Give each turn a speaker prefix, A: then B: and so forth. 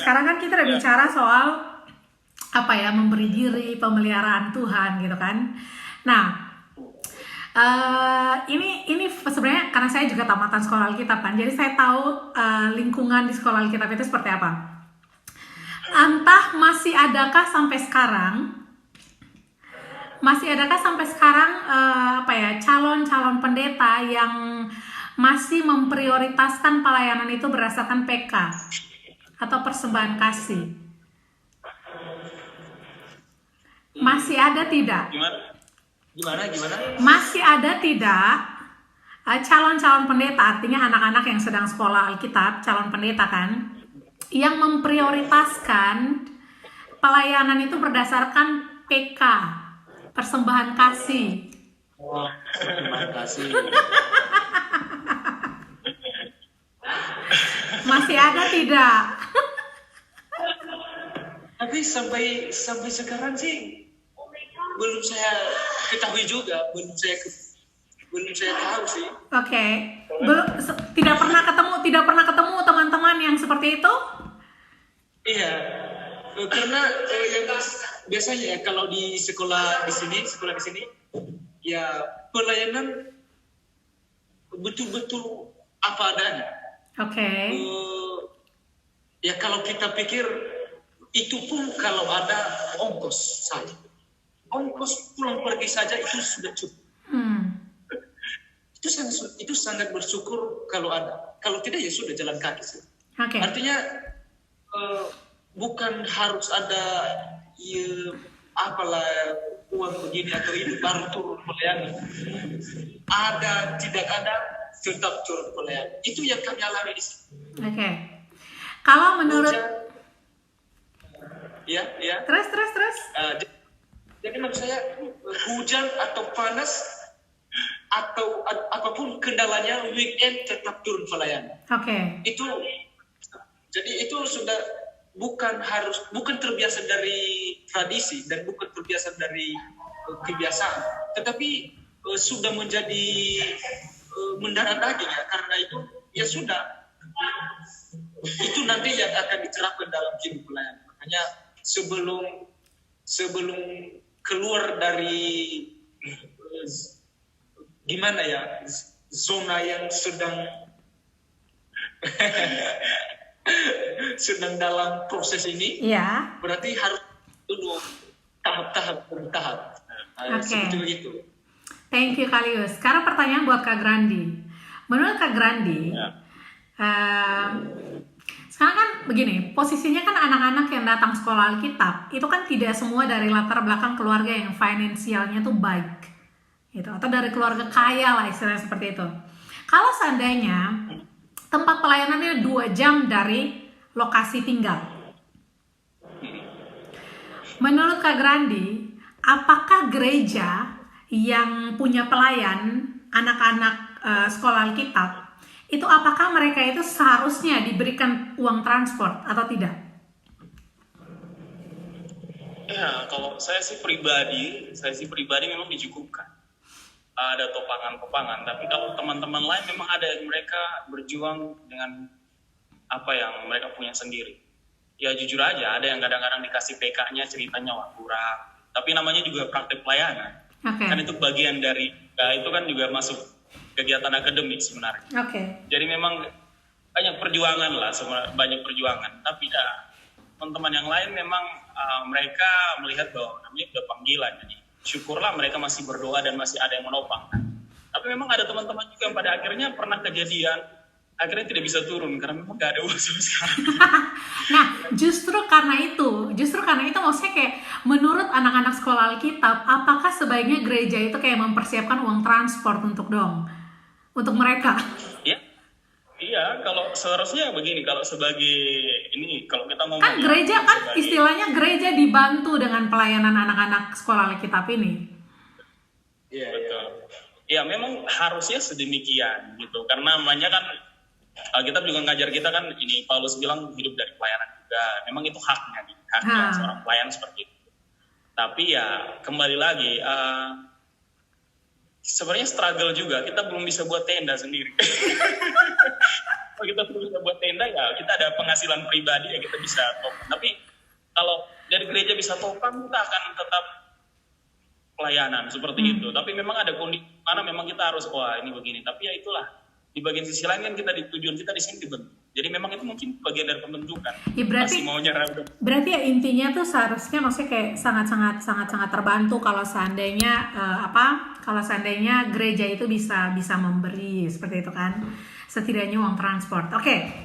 A: sekarang kan kita udah bicara soal memberi diri, pemeliharaan Tuhan gitu kan. Nah, ini sebenarnya karena saya juga tamatan sekolah Alkitab kan, jadi saya tahu lingkungan di sekolah Alkitab itu seperti apa. Entah masih adakah sampai sekarang calon-calon pendeta yang masih memprioritaskan pelayanan itu berdasarkan PK atau persembahan kasih. Masih ada tidak?
B: Gimana?
A: Masih ada tidak calon-calon pendeta, artinya anak-anak yang sedang sekolah Alkitab, calon pendeta kan, yang memprioritaskan pelayanan itu berdasarkan PK, persembahan kasih.
B: Terima kasih.
A: Masih ada tidak?
B: Tapi sampai sekarang sih belum saya ketahui juga, belum saya tahu sih.
A: Oke. Tidak pernah ketemu teman-teman yang seperti itu?
B: Iya, karena yang biasanya kalau di sekolah di sini, ya pelayanan betul-betul apa adanya.
A: Oke.
B: Ya kalau kita pikir itu pun kalau ada ongkos saja, ongkos pulang pergi saja itu sudah cukup. Itu sangat bersyukur kalau ada. Kalau tidak ya sudah jalan kaki sih.
A: Okay.
B: Artinya bukan harus ada uang begini atau ini baru turun pelayanan. Ada tidak ada tetap turun pelayanan. Itu yang kami alami di sini.
A: Oke. Kalau menurut
B: ya.
A: Terus.
B: Jadi menurut saya hujan atau panas atau apapun kendalanya, weekend tetap turun pelayanan.
A: Oke.
B: Jadi itu sudah bukan terbiasa dari tradisi dan bukan terbiasa dari kebiasaan, tetapi sudah menjadi mendarah daging ya, karena itu ya sudah itu nanti yang akan diterapkan dalam hidup pelayan. Makanya sebelum keluar dari zona yang sedang dalam proses ini,
A: ya.
B: Berarti harus dulu tahap. Seperti itu.
A: Thank you Kalius. Sekarang pertanyaan buat Kak Grandi. Menurut Kak Grandi, sekarang kan begini, posisinya kan anak-anak yang datang sekolah Alkitab itu kan tidak semua dari latar belakang keluarga yang finansialnya tuh baik, gitu, atau dari keluarga kaya lah istilahnya seperti itu. Kalau seandainya tempat pelayanannya 2 jam dari lokasi tinggal, menurut Kak Grandi, apakah gereja yang punya pelayan anak-anak sekolah Alkitab itu apakah mereka itu seharusnya diberikan uang transport atau tidak?
C: Ya, kalau saya sih pribadi memang dicukupkan. Ada topangan-topangan, tapi kalau teman-teman lain memang ada yang mereka berjuang dengan apa yang mereka punya sendiri. Ya jujur aja, ada yang kadang-kadang dikasih PK-nya ceritanya kurang, tapi namanya juga praktek pelayanan.
A: Okay.
C: Kan itu bagian dari, itu kan juga masuk kegiatan akademik sebenarnya. Jadi memang banyak perjuangan. Tapi ya teman-teman yang lain memang mereka melihat bahwa namanya sudah panggilan, jadi syukurlah mereka masih berdoa dan masih ada yang menopang. Tapi memang ada teman-teman juga yang pada akhirnya pernah kejadian akhirnya tidak bisa turun karena memang gak ada uang sama sekali.
A: Nah, justru karena itu maksudnya kayak menurut anak-anak sekolah Alkitab, apakah sebaiknya gereja itu kayak mempersiapkan uang transport untuk mereka?
C: Iya, kalau seharusnya begini, kalau kita ngomong
A: kan gereja kan istilahnya gereja dibantu dengan pelayanan anak-anak sekolah Alkitab ini.
C: Iya, betul. Ya memang harusnya sedemikian gitu, karena namanya kan Alkitab juga ngajar kita kan ini, Paulus bilang hidup dari pelayanan juga. Memang itu haknya seorang pelayan seperti itu. Tapi ya kembali lagi, sebenarnya struggle juga. Kita belum bisa buat tenda sendiri. kalau kita bisa buat tenda ya kita ada penghasilan pribadi ya kita bisa topan. Tapi kalau dari gereja bisa topan kita akan tetap pelayanan seperti itu. Tapi memang ada kondisi mana memang kita harus wah ini begini. Tapi ya itulah di bagian sisi lain kan kita di tujuan kita di sini dibentuk. Jadi memang itu mungkin bagian dari pembentukan.
A: Ya, berarti
C: masih mau nyerah.
A: Berarti ya intinya tuh seharusnya maksudnya kayak sangat terbantu kalau seandainya kalau seandainya gereja itu bisa memberi seperti itu kan, setidaknya uang transport. Oke.